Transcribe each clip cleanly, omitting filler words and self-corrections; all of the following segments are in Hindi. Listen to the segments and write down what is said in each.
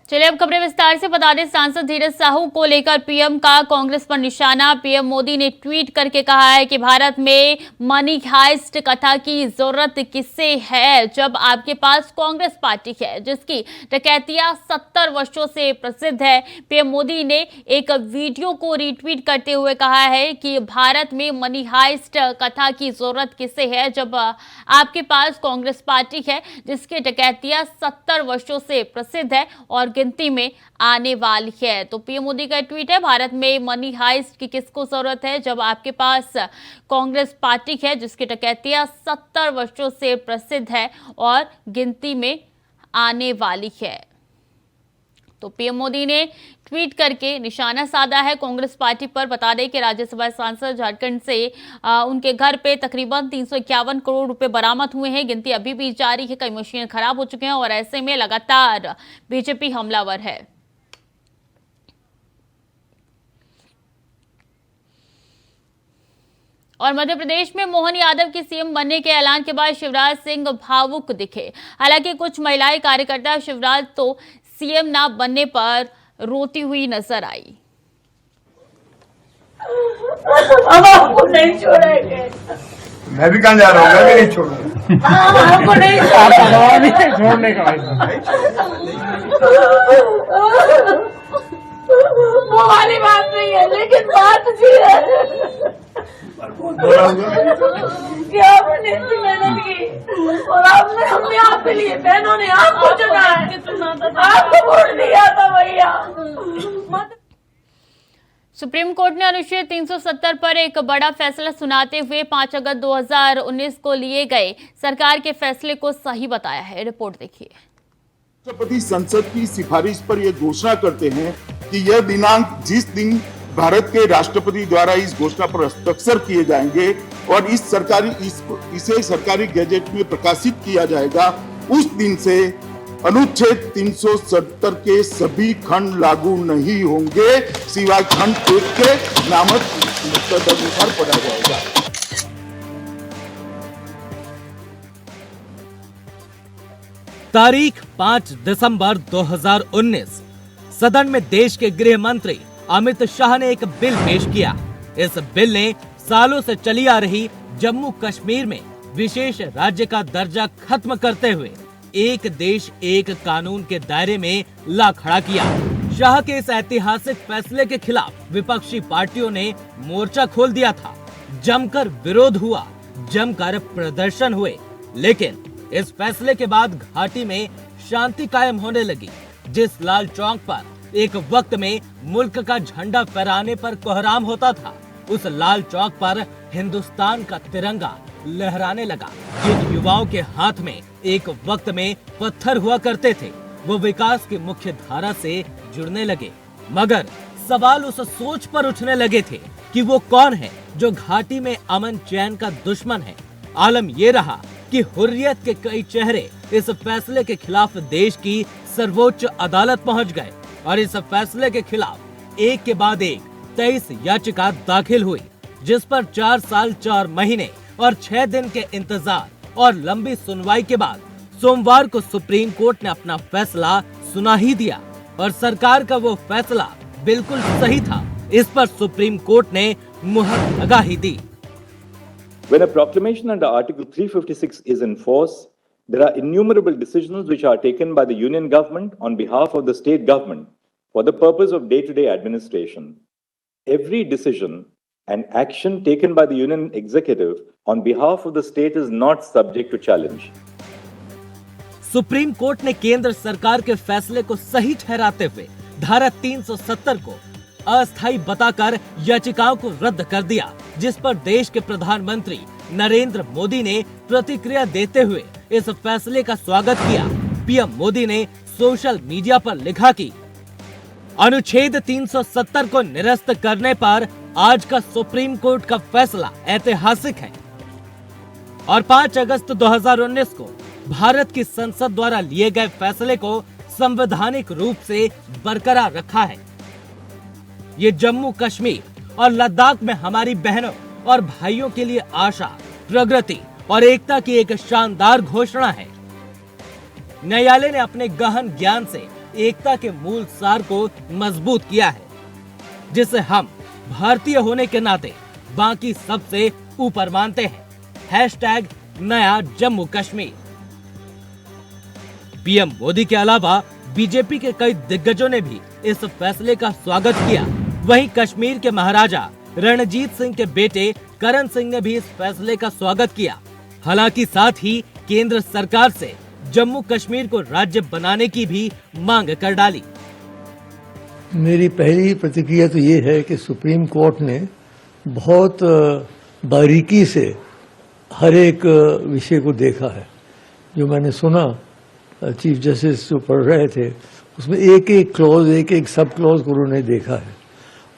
चलिए अब खबरें विस्तार से बता दें। सांसद धीरज साहू को लेकर पीएम का कांग्रेस पर निशाना। पीएम मोदी ने ट्वीट करके कहा है कि भारत में मनी हाइस्ट कथा की जरूरत किससे है जब आपके पास कांग्रेस पार्टी है जिसकी डकैतियां 70 वर्षों से प्रसिद्ध है। पीएम मोदी ने एक वीडियो को रीट्वीट करते हुए कहा है कि भारत में मनी हाइस्ट कथा की जरूरत किससे है जब आपके पास कांग्रेस पार्टी है जिसकी डकैतियां 70 वर्षों से प्रसिद्ध है और गिनती में आने वाली है। तो पीएम मोदी का ट्वीट है, भारत में मनी हाइस्ट की किसको जरूरत है जब आपके पास कांग्रेस पार्टी है जिसकी डकैतियां 70 वर्षों से प्रसिद्ध है और गिनती में आने वाली है। तो पीएम मोदी ने ट्वीट करके निशाना साधा है कांग्रेस पार्टी पर। बता दें कि राज्यसभा सांसद झारखंड से उनके घर पे तकरीबन 351 करोड़ रुपए बरामद हुए हैं। गिनती अभी भी जारी है, कई मशीन खराब हो चुके हैं और ऐसे में लगातार बीजेपी हमलावर है। और मध्य प्रदेश में मोहन यादव की सीएम बनने के ऐलान के बाद शिवराज सिंह भावुक दिखे। हालांकि कुछ महिलाएं कार्यकर्ता शिवराज तो सीएम ना बनने पर रोती हुई नजर आई। अब आपको नहीं छोड़ेंगे। मैं भी कहाँ जा रहा हूँ, मैं भी नहीं छोड़ूंगा। आपको नहीं छोड़ने का वो वाली बात नहीं है, लेकिन बात जी है कि आपने इतनी मेहनत की और आपने हमने आपके लिए बहनों ने आपको चुना है, आपको वोट दिया था भैया। सुप्रीम कोर्ट ने अनुच्छेद 370 पर एक बड़ा फैसला सुनाते हुए 5 अगस्त 2019 को लिए गए सरकार के फैसले को सही बताया है। रिपोर्ट देखिए। राष्ट्रपति संसद की सिफारिश पर यह घोषणा करते हैं कि यह दिनांक जिस दिन भारत के राष्ट्रपति द्वारा इस घोषणा पर हस्ताक्षर किए जाएंगे और इसे सरकारी गैजेट में प्रकाशित किया जाएगा, उस दिन से अनुच्छेद 370 के सभी खंड लागू नहीं होंगे, सिवाय खंड 1 के नामक तदनुसार पढ़ा जाएगा। तारीख 5 दिसंबर 2019 सदन में देश के गृह मंत्री अमित शाह ने एक बिल पेश किया। इस बिल ने सालों से चली आ रही जम्मू कश्मीर में विशेष राज्य का दर्जा खत्म करते हुए एक देश एक कानून के दायरे में ला खड़ा किया। शाह के इस ऐतिहासिक फैसले के खिलाफ विपक्षी पार्टियों ने मोर्चा खोल दिया था। जमकर विरोध हुआ, जमकर प्रदर्शन हुए, लेकिन इस फैसले के बाद घाटी में शांति कायम होने लगी। जिस लाल चौक पर एक वक्त में मुल्क का झंडा फहराने पर कोहराम होता था, उस लाल चौक पर हिंदुस्तान का तिरंगा लहराने लगा। जिन युवाओं के हाथ में एक वक्त में पत्थर हुआ करते थे, वो विकास की मुख्य धारा से जुड़ने लगे। मगर सवाल उस सोच पर उठने लगे थे कि वो कौन है जो घाटी में अमन चैन का दुश्मन है। आलम ये रहा कि हुर्रियत के कई चेहरे इस फैसले के खिलाफ देश की सर्वोच्च अदालत पहुंच गए और इस फैसले के खिलाफ एक के बाद एक 23 याचिका दाखिल हुई, जिस पर 4 साल 4 महीने और 6 दिन के इंतजार और लंबी सुनवाई के बाद सोमवार को सुप्रीम कोर्ट ने अपना फैसला सुना ही दिया। और सरकार का वो फैसला बिल्कुल सही था, इस पर सुप्रीम कोर्ट ने मुहर लगा ही दी। When a proclamation under Article 356 is in force, there are innumerable decisions which are taken by the union government on behalf of the state government for the purpose of day-to-day administration. Every decision and action taken by the union executive on behalf of the state is not subject to challenge. Supreme court ने केंद्र सरकार के फैसले को सही ठहराते हुए धारा 370 को अस्थायी बताकर याचिकाओं को रद्द कर दिया, जिस पर देश के प्रधानमंत्री नरेंद्र मोदी ने प्रतिक्रिया देते हुए इस फैसले का स्वागत किया। पीएम मोदी ने सोशल मीडिया पर लिखा कि अनुच्छेद 370 को निरस्त करने पर आज का सुप्रीम कोर्ट का फैसला ऐतिहासिक है और 5 अगस्त 2019 को भारत की संसद द्वारा लिए गए फैसले को संवैधानिक रूप से बरकरार रखा है। ये जम्मू कश्मीर और लद्दाख में हमारी बहनों और भाइयों के लिए आशा, प्रगति और एकता की एक शानदार घोषणा है। न्यायालय ने अपने गहन ज्ञान से एकता के मूल सार को मजबूत किया है, जिसे हम भारतीय होने के नाते बाकी सबसे ऊपर मानते हैं। #नया जम्मू कश्मीर। पीएम मोदी के अलावा बीजेपी के कई दिग्गजों ने भी इस फैसले का स्वागत किया। वहीं कश्मीर के महाराजा रणजीत सिंह के बेटे करण सिंह ने भी इस फैसले का स्वागत किया। हालांकि साथ ही केंद्र सरकार से जम्मू कश्मीर को राज्य बनाने की भी मांग कर डाली। मेरी पहली प्रतिक्रिया तो ये है कि सुप्रीम कोर्ट ने बहुत बारीकी से हर एक विषय को देखा है। जो मैंने सुना चीफ जस्टिस जो पढ़ रहे थे उसमें एक एक क्लॉज, एक एक सब क्लॉज को उन्होंने देखा है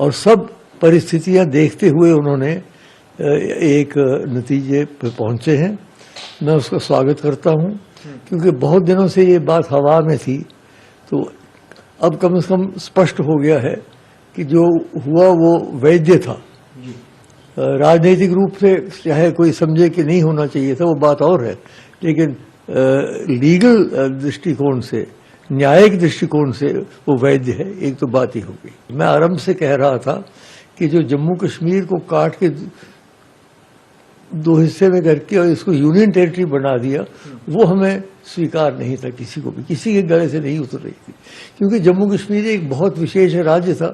और सब परिस्थितियां देखते हुए उन्होंने एक नतीजे पर पहुंचे हैं। मैं उसका स्वागत करता हूं क्योंकि बहुत दिनों से ये बात हवा में थी, तो अब कम से कम स्पष्ट हो गया है कि जो हुआ वो वैध था। राजनीतिक रूप से चाहे कोई समझे कि नहीं होना चाहिए था वो बात और है, लेकिन लीगल दृष्टिकोण से, न्यायिक दृष्टिकोण से वो वैध है। एक तो बात ही हो गई। मैं आरंभ से कह रहा था कि जो जम्मू कश्मीर को काट के दो हिस्से में करके और इसको यूनियन टेरिटरी बना दिया, वो हमें स्वीकार नहीं था, किसी को भी, किसी के गले से नहीं उतर रही थी। क्योंकि जम्मू कश्मीर एक बहुत विशेष राज्य था।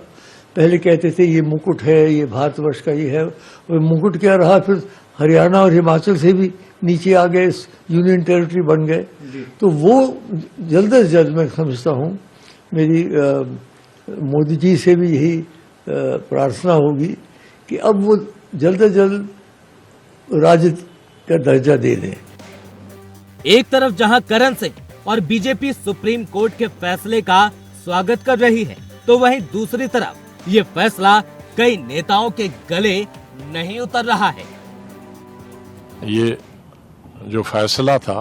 पहले कहते थे ये मुकुट है, ये भारतवर्ष का ये है, और मुकुट क्या रहा, फिर हरियाणा और हिमाचल से भी नीचे आ गए, यूनियन टेरिटरी बन गए। तो वो जल्द से जल्द, मैं समझता हूँ, मेरी मोदी जी से भी यही प्रार्थना होगी कि अब वो जल्द से जल्द राज्य का दर्जा दे दें। एक तरफ जहां करण सिंह और बीजेपी सुप्रीम कोर्ट के फैसले का स्वागत कर रही है, तो वहीं दूसरी तरफ ये फैसला कई नेताओं के गले नहीं उतर रहा है। ये जो फैसला था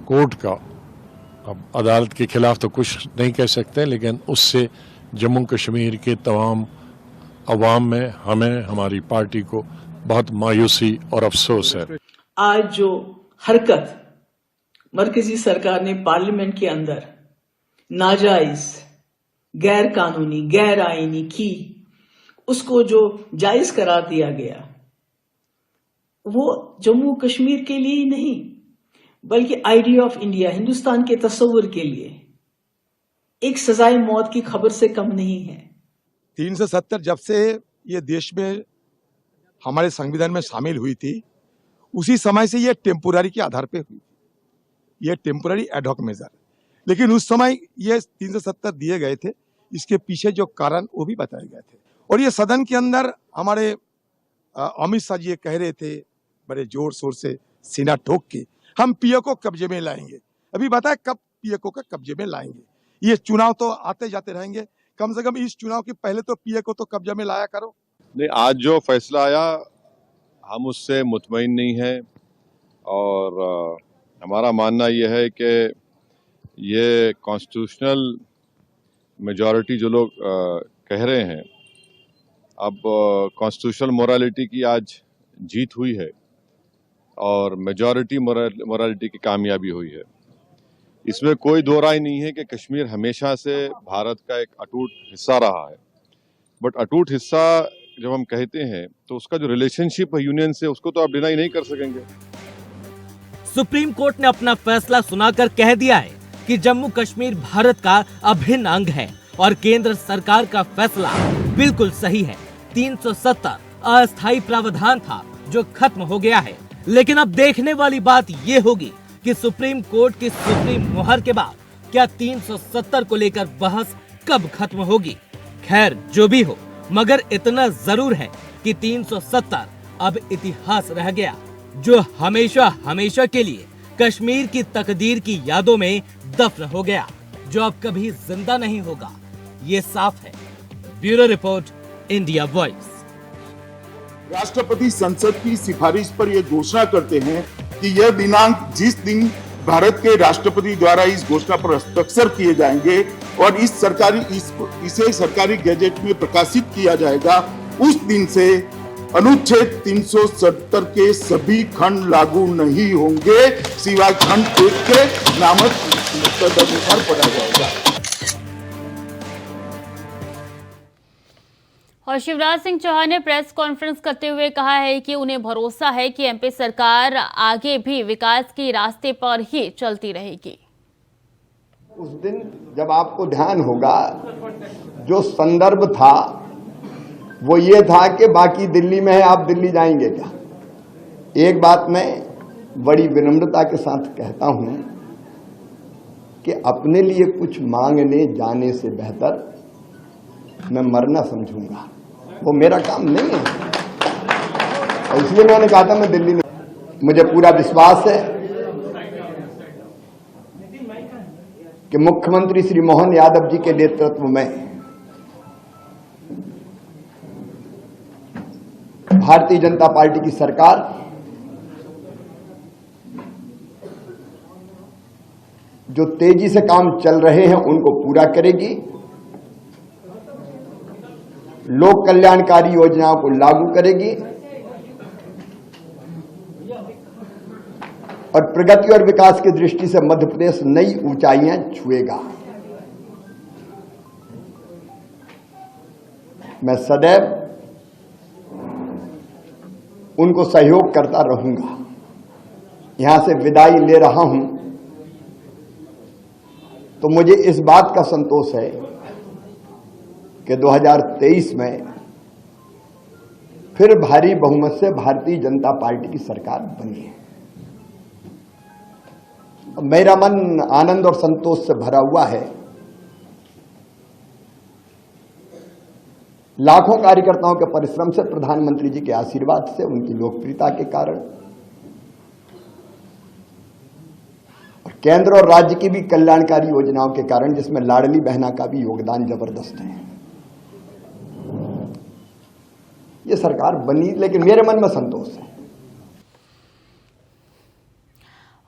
कोर्ट का, अब अदालत के खिलाफ तो कुछ नहीं कह सकते, लेकिन उससे जम्मू कश्मीर के तमाम अवाम में, हमें, हमारी पार्टी को बहुत मायूसी और अफसोस है। आज जो हरकत मरकजी सरकार ने पार्लियामेंट के अंदर नाजायज, गैर कानूनी, गैर आईनी की, उसको जो जायज करार दिया गया, वो जम्मू कश्मीर के लिए ही नहीं बल्कि आइडिया ऑफ इंडिया, हिंदुस्तान के तस्वुर के लिए एक सजाए मौत की खबर से कम नहीं है। 370 जब से ये देश में हमारे संविधान में शामिल हुई थी, उसी समय से ये टेम्पोररी के आधार पे हुई थी। ये टेम्पोररी एडहॉक मेजर, लेकिन उस समय ये 370 दिए गए थे। इसके पीछे जो कारण वो भी बताए गए थे। और ये सदन के अंदर हमारे अमित शाह जी ये कह रहे थे बड़े जोर शोर से, सीना ठोक के, हम पीओ को कब्जे में लाएंगे। अभी बताए कब पीओ को कब्जे में लाएंगे? ये चुनाव तो आते जाते रहेंगे, कम से कम इस चुनाव के पहले तो पीओ को तो कब्जे में लाया करो। नहीं, आज जो फैसला आया हम उससे मुतमईन नहीं है और हमारा मानना यह है कि ये कॉन्स्टिट्यूशनल मेजॉरिटी जो लोग कह रहे हैं, अब कॉन्स्टिट्यूशनल मोरालिटी की आज जीत हुई है और मेजॉरिटी मोरालिटी की कामयाबी हुई है। इसमें कोई दो राय नहीं है कि कश्मीर हमेशा से भारत का एक अटूट हिस्सा रहा है। बट अटूट हिस्सा जब हम कहते हैं तो उसका जो रिलेशनशिप है यूनियन से, उसको तो आप डिनाई नहीं कर सकेंगे। सुप्रीम कोर्ट ने अपना फैसला सुनाकर कह दिया है कि जम्मू कश्मीर भारत का अभिन्न अंग है और केंद्र सरकार का फैसला बिल्कुल सही है। 370 अस्थायी प्रावधान था जो खत्म हो गया है। लेकिन अब देखने वाली बात ये होगी कि सुप्रीम कोर्ट की सुप्रीम मुहर के बाद क्या 370 को लेकर बहस कब खत्म होगी। खैर जो भी हो, मगर इतना जरूर है कि 370 अब इतिहास रह गया, जो हमेशा हमेशा के लिए कश्मीर की तकदीर की यादों में दफन हो गया, जो अब कभी जिंदा नहीं होगा। ये साफ है। Bureau report, India voice. राष्ट्रपति संसद की सिफारिश पर यह घोषणा करते हैं कि यह दिनांक जिस दिन भारत के राष्ट्रपति द्वारा इस घोषणा पर हस्ताक्षर किए जाएंगे और इसे सरकारी गैजेट में प्रकाशित किया जाएगा, उस दिन से अनुच्छेद 370 के सभी खंड लागू नहीं होंगे, सिवाय खंड 1 के नामक अनुसार पढ़ा जाएगा। और शिवराज सिंह चौहान ने प्रेस कॉन्फ्रेंस करते हुए कहा है कि उन्हें भरोसा है कि एमपी सरकार आगे भी विकास के रास्ते पर ही चलती रहेगी। उस दिन जब आपको ध्यान होगा, जो संदर्भ था वो ये था कि बाकी दिल्ली में है, आप दिल्ली जाएंगे क्या। एक बात मैं बड़ी विनम्रता के साथ कहता हूं कि अपने लिए कुछ मांगने जाने से बेहतर मैं मरना समझूंगा, वो मेरा काम नहीं है। और इसलिए मैंने कहा था मैं दिल्ली नहीं। मुझे पूरा विश्वास है कि मुख्यमंत्री श्री मोहन यादव जी के नेतृत्व में भारतीय जनता पार्टी की सरकार जो तेजी से काम चल रहे हैं उनको पूरा करेगी, लोक कल्याणकारी योजनाओं को लागू करेगी और प्रगति और विकास की दृष्टि से मध्य प्रदेश नई ऊंचाइयां छुएगा। मैं सदैव उनको सहयोग करता रहूंगा। यहां से विदाई ले रहा हूं तो मुझे इस बात का संतोष है कि 2023 में फिर भारी बहुमत से भारतीय जनता पार्टी की सरकार बनी है। मेरा मन आनंद और संतोष से भरा हुआ है। लाखों कार्यकर्ताओं के परिश्रम से, प्रधानमंत्री जी के आशीर्वाद से, उनकी लोकप्रियता के कारण और केंद्र और राज्य की भी कल्याणकारी योजनाओं के कारण, जिसमें लाडली बहना का भी योगदान जबरदस्त है, ये सरकार बनी। लेकिन मेरे मन में संतोष है।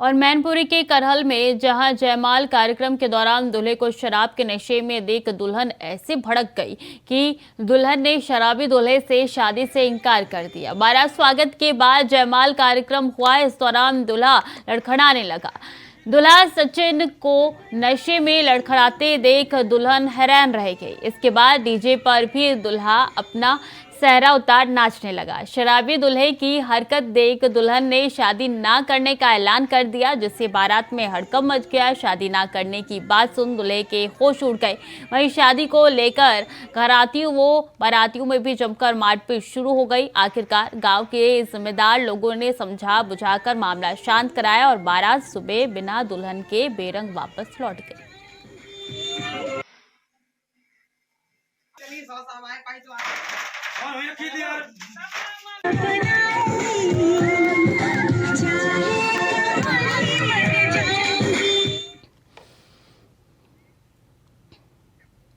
और मैनपुरी के करहल में जहां जयमाल कार्यक्रम के दौरान दूल्हे को शराब के नशे में देख दुल्हन ऐसे भड़क गई कि दुल्हन ने शराबी दूल्हे से शादी से इनकार कर दिया। बारात स्वागत के बाद जयमाल कार्यक्रम हुआ। इस दौरान दूल्हा लड़खड़ाने लगा। दूल्हा सचिन को नशे में लड़खड़ाते देख दुल्हन हैरान रह गई। इसके बाद डीजे पर भी दूल्हा अपना सहरा उतार नाचने लगा। शराबी दूल्हे की हरकत देख दुल्हन ने शादी ना करने का ऐलान कर दिया, जिससे बारात में हड़कंप मच गया। शादी ना करने की बात सुन दूल्हे के होश उड़ गए। वहीं शादी को लेकर बारातियों में भी जमकर मारपीट शुरू हो गई। आखिरकार गांव के जिम्मेदार लोगों ने समझा बुझाकर मामला शांत कराया और बारात सुबह बिना दुल्हन के बेरंग वापस लौट गई।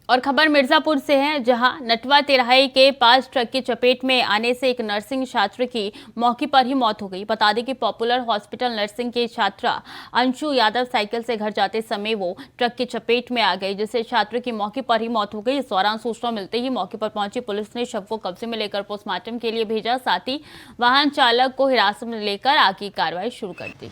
और खबर मिर्जापुर से है, जहां नटवा तिराहे के पास ट्रक की चपेट में आने से एक नर्सिंग छात्र की मौके पर ही मौत हो गई। बता दें कि पॉपुलर हॉस्पिटल नर्सिंग की छात्रा अंशु यादव साइकिल से घर जाते समय वो ट्रक की चपेट में आ गई, जिससे छात्र की मौके पर ही मौत हो गई। इस दौरान सूचना मिलते ही मौके पर पहुंची पुलिस ने शव को कब्जे में लेकर पोस्टमार्टम के लिए भेजा। साथ ही वाहन चालक को हिरासत में लेकर आगे कार्रवाई शुरू कर दी।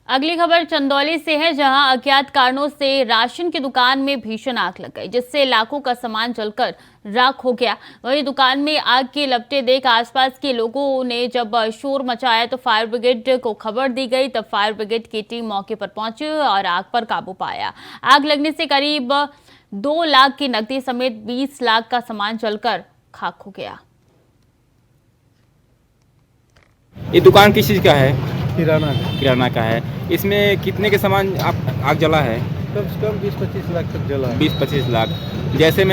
अगली खबर चंदौली से है, जहां अज्ञात कारणों से राशन की दुकान में भीषण आग लग गई, जिससे लाखों का सामान जलकर राख हो गया। वहीं दुकान में आग की लपटें देख आसपास के लोगों ने जब शोर मचाया तो फायर ब्रिगेड को खबर दी गई। तब फायर ब्रिगेड की टीम मौके पर पहुंची और आग पर काबू पाया। आग लगने से करीब 2 लाख की नकदी समेत 20 लाख का सामान जलकर खाक हो गया। ये दुकान किस चीज़ का है? किराना का है। इसमें कितने के सामान आग जला है? कम से कम 20-25 लाख तक जला है। 20-25 लाख। जैसे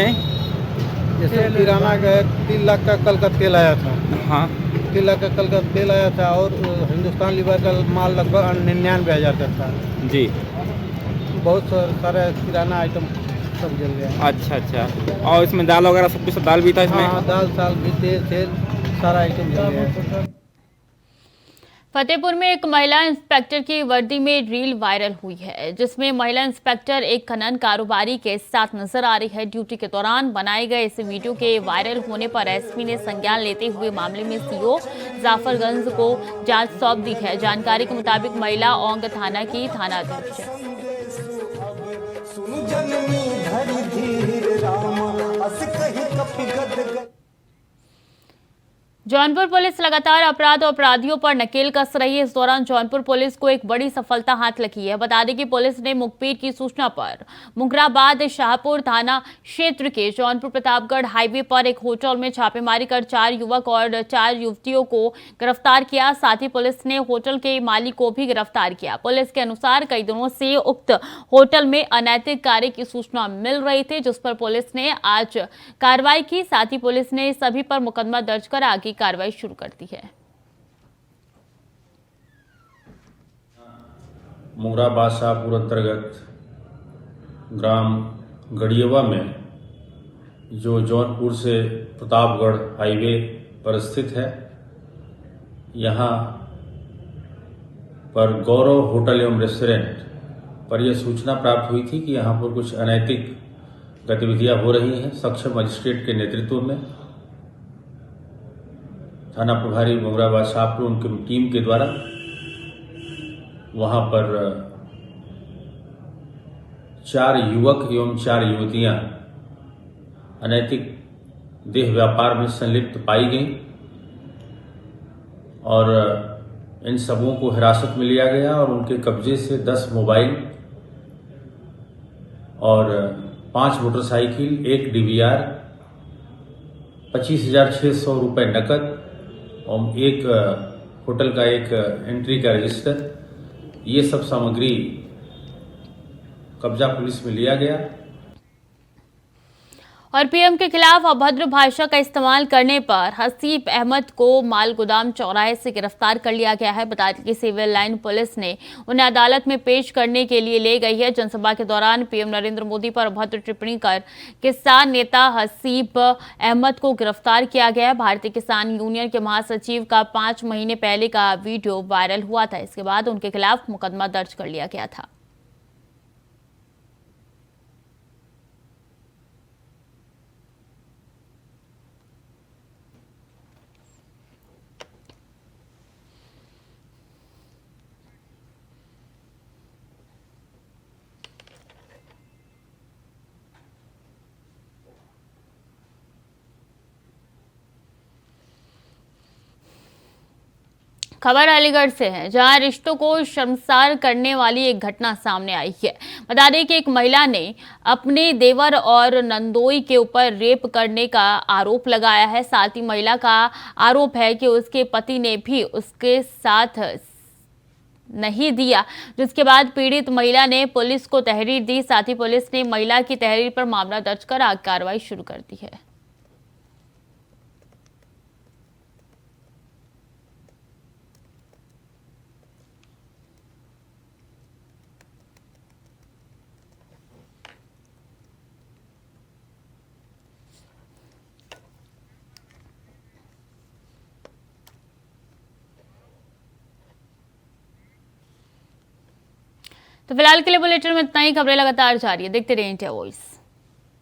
किराना का 3 लाख का कल का तेल आया था। हाँ, 3 लाख का कल का तेल आया था और हिंदुस्तान लीवर का माल लगभग 99,000 का था जी। बहुत सारे किराना आइटम सब जल गया। अच्छा। और इसमें दाल वगैरह सब कुछ, दाल भी था इसमें? हाँ, दाल साल भी, तेल सारा आइटम जल गया। फतेहपुर में एक महिला इंस्पेक्टर की वर्दी में रील वायरल हुई है, जिसमें महिला इंस्पेक्टर एक खनन कारोबारी के साथ नजर आ रही है। ड्यूटी के दौरान बनाए गए इस वीडियो के वायरल होने पर एसपी ने संज्ञान लेते हुए मामले में सीओ जाफरगंज को जांच सौंप दी है। जानकारी के मुताबिक महिला औंग थाना की थानाध्यक्ष है। जौनपुर पुलिस लगातार अपराध और अपराधियों पर नकेल कस रही है। इस दौरान जौनपुर पुलिस को एक बड़ी सफलता हाथ लगी है। बता दें कि पुलिस ने मुखबिर की सूचना पर मुगराबाद शाहपुर थाना क्षेत्र के जौनपुर प्रतापगढ़ हाईवे पर एक होटल में छापेमारी कर 4 युवक और 4 युवतियों को गिरफ्तार किया। साथ ही पुलिस ने होटल के मालिक को भी गिरफ्तार किया। पुलिस के अनुसार कई दिनों से उक्त होटल में अनैतिक कार्य की सूचना मिल रही थी, जिस पर पुलिस ने आज कार्रवाई की। साथ ही पुलिस ने सभी पर मुकदमा दर्ज कर आगे कार्रवाई शुरू कर दी है। मुगराबाद शाहपुर अंतर्गत ग्राम गड़ियवा में जो जौनपुर से प्रतापगढ़ हाईवे पर स्थित है, यहाँ पर गौरव होटल एवं रेस्टोरेंट पर यह सूचना प्राप्त हुई थी कि यहाँ पर कुछ अनैतिक गतिविधियां हो रही हैं। सक्षम मजिस्ट्रेट के नेतृत्व में थाना प्रभारी मुगराबाद शाहपुर उनकी टीम के द्वारा वहां पर 4 युवक एवं 4 युवतियां अनैतिक देह व्यापार में संलिप्त पाई गई और इन सबों को हिरासत में लिया गया और उनके कब्जे से 10 मोबाइल और 5 मोटरसाइकिल, 1 DVR, 25,600 रुपये नकद और एक होटल का एक एंट्री का रजिस्टर, ये सब सामग्री कब्जा पुलिस में लिया गया। और पीएम के खिलाफ अभद्र भाषा का इस्तेमाल करने पर हसीब अहमद को मालगोदाम चौराहे से गिरफ्तार कर लिया गया है। बता दें कि सिविल लाइन पुलिस ने उन्हें अदालत में पेश करने के लिए ले गई है। जनसभा के दौरान पीएम नरेंद्र मोदी पर अभद्र टिप्पणी कर किसान नेता हसीब अहमद को गिरफ्तार किया गया है। भारतीय किसान यूनियन के महासचिव का 5 महीने पहले का वीडियो वायरल हुआ था। इसके बाद उनके खिलाफ मुकदमा दर्ज कर लिया गया था। खबर अलीगढ़ से है, जहां रिश्तों को शर्मसार करने वाली एक घटना सामने आई है। बता दें कि एक महिला ने अपने देवर और नंदोई के ऊपर रेप करने का आरोप लगाया है। साथ ही महिला का आरोप है कि उसके पति ने भी उसके साथ नहीं दिया, जिसके बाद पीड़ित महिला ने पुलिस को तहरीर दी। साथ ही पुलिस ने महिला की तहरीर पर मामला दर्ज कर आगे कार्रवाई शुरू कर दी है। तो फिलहाल के लिए बुलेटिन में इतना ही। खबरें लगातार जारी है, देखते रहिए इंडिया वॉइस।